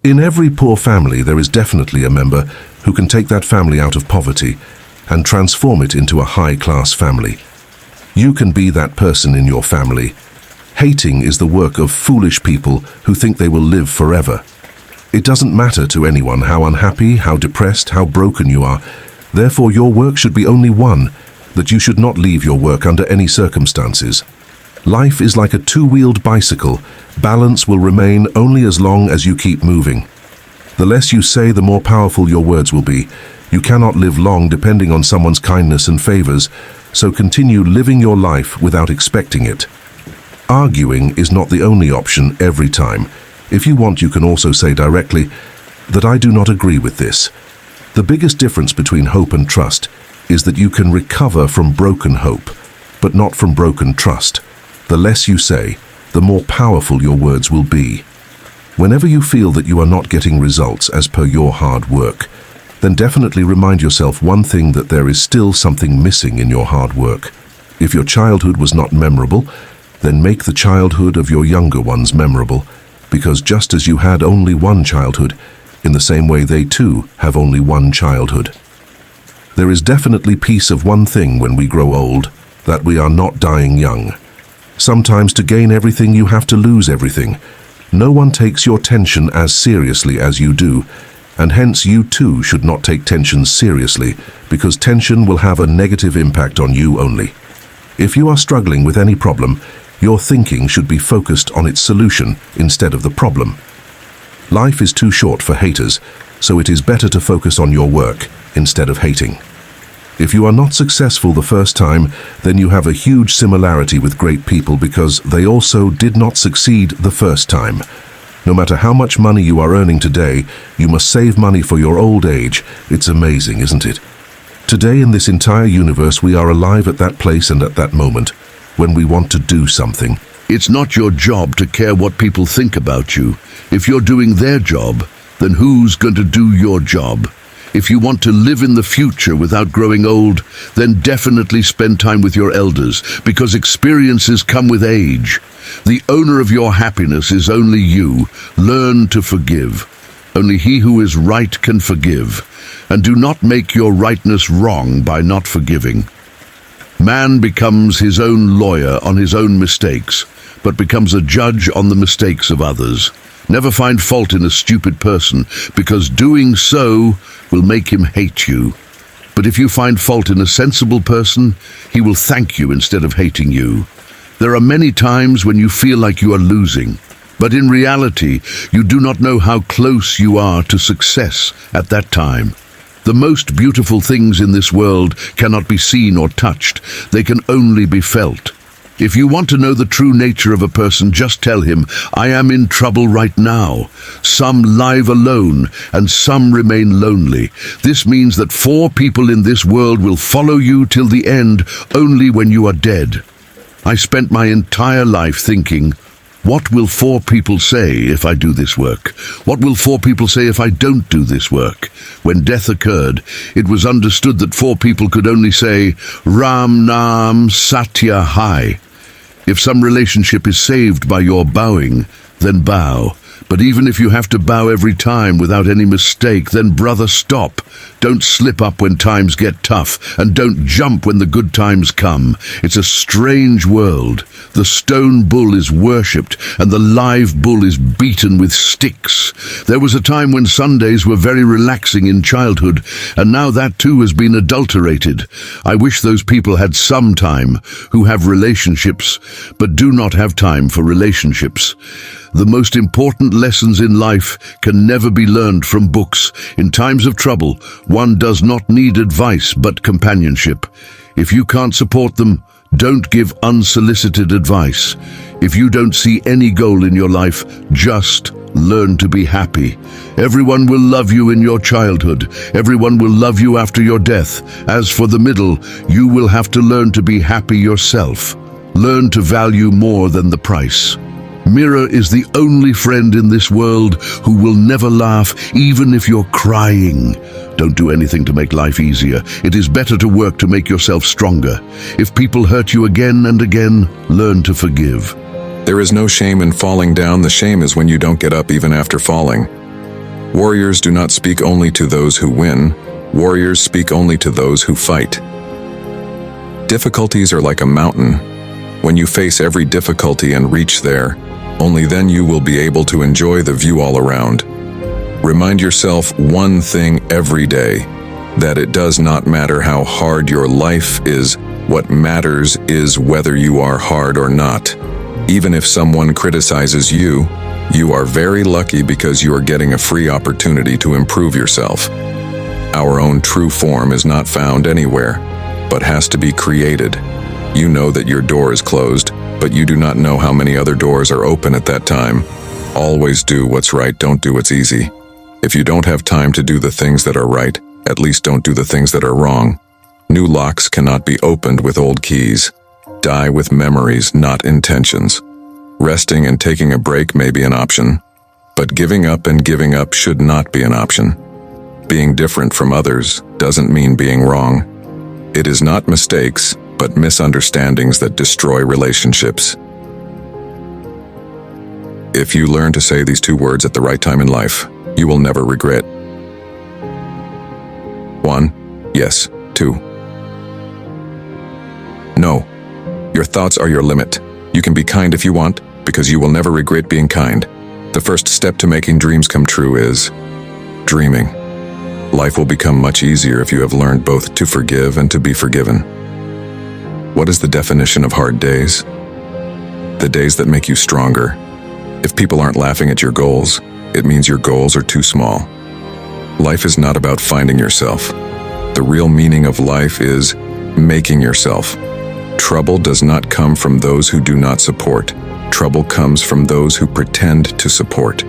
In every poor family, there is definitely a member who can take that family out of poverty and transform it into a high-class family. You can be that person in your family. Hating is the work of foolish people who think they will live forever. It doesn't matter to anyone how unhappy, how depressed, how broken you are. Therefore, your work should be only one, that you should not leave your work under any circumstances. Life is like a two-wheeled bicycle. Balance will remain only as long as you keep moving. The less you say, the more powerful your words will be. You cannot live long depending on someone's kindness and favors, so continue living your life without expecting it. Arguing is not the only option every time. If you want, you can also say directly that I do not agree with this. The biggest difference between hope and trust is that you can recover from broken hope, but not from broken trust. The less you say, the more powerful your words will be. Whenever you feel that you are not getting results as per your hard work, then definitely remind yourself one thing, that there is still something missing in your hard work. If your childhood was not memorable, then make the childhood of your younger ones memorable, because just as you had only one childhood, in the same way they too have only one childhood. There is definitely peace of one thing when we grow old, that we are not dying young. Sometimes to gain everything you have to lose everything. No one takes your tension as seriously as you do, and hence you too should not take tension seriously, because tension will have a negative impact on you only. If you are struggling with any problem, your thinking should be focused on its solution instead of the problem. Life is too short for haters, so it is better to focus on your work instead of hating. If you are not successful the first time, then you have a huge similarity with great people, because they also did not succeed the first time. No matter how much money you are earning today, you must save money for your old age. It's amazing, isn't it? Today in this entire universe, we are alive at that place and at that moment when we want to do something. It's not your job to care what people think about you. If you're doing their job, then who's going to do your job? If you want to live in the future without growing old, then definitely spend time with your elders, because experiences come with age. The owner of your happiness is only you. Learn to forgive. Only he who is right can forgive. And do not make your rightness wrong by not forgiving. Man becomes his own lawyer on his own mistakes, but becomes a judge on the mistakes of others. Never find fault in a stupid person, because doing so will make him hate you. But if you find fault in a sensible person, he will thank you instead of hating you. There are many times when you feel like you are losing, but in reality, you do not know how close you are to success at that time. The most beautiful things in this world cannot be seen or touched. They can only be felt. If you want to know the true nature of a person, just tell him, I am in trouble right now. Some live alone, and some remain lonely. This means that 4 people in this world will follow you till the end, only when you are dead. I spent my entire life thinking, what will 4 people say if I do this work? What will 4 people say if I don't do this work? When death occurred, it was understood that 4 people could only say, Ram Nam Satya Hai. If some relationship is saved by your bowing, then bow. But even if you have to bow every time without any mistake, then brother, stop. Don't slip up when times get tough, and don't jump when the good times come. It's a strange world. The stone bull is worshipped, and the live bull is beaten with sticks. There was a time when Sundays were very relaxing in childhood, and now that too has been adulterated. I wish those people had some time who have relationships, but do not have time for relationships. The most important lessons in life can never be learned from books. In times of trouble, one does not need advice but companionship. If you can't support them, don't give unsolicited advice. If you don't see any goal in your life, just learn to be happy. Everyone will love you in your childhood. Everyone will love you after your death. As for the middle, you will have to learn to be happy yourself. Learn to value more than the price. Mirror is the only friend in this world who will never laugh, even if you're crying. Don't do anything to make life easier. It is better to work to make yourself stronger. If people hurt you again and again, learn to forgive. There is no shame in falling down. The shame is when you don't get up even after falling. Warriors do not speak only to those who win. Warriors speak only to those who fight. Difficulties are like a mountain. When you face every difficulty and reach there, only then you will be able to enjoy the view all around. Remind yourself one thing every day, that it does not matter how hard your life is, what matters is whether you are hard or not. Even if someone criticizes you, you are very lucky because you are getting a free opportunity to improve yourself. Our own true form is not found anywhere, but has to be created. You know that your door is closed, but you do not know how many other doors are open at that time. Always do what's right, don't do what's easy. If you don't have time to do the things that are right, at least don't do the things that are wrong. New locks cannot be opened with old keys. Die with memories, not intentions. Resting and taking a break may be an option, but giving up and giving up should not be an option. Being different from others doesn't mean being wrong. It is not mistakes, but misunderstandings that destroy relationships. If you learn to say these two words at the right time in life, you will never regret. 1. Yes. 2. No. Your thoughts are your limit. You can be kind if you want, because you will never regret being kind. The first step to making dreams come true is dreaming. Life will become much easier if you have learned both to forgive and to be forgiven. What is the definition of hard days? The days that make you stronger. If people aren't laughing at your goals, it means your goals are too small. Life is not about finding yourself. The real meaning of life is making yourself. Trouble does not come from those who do not support. Trouble comes from those who pretend to support.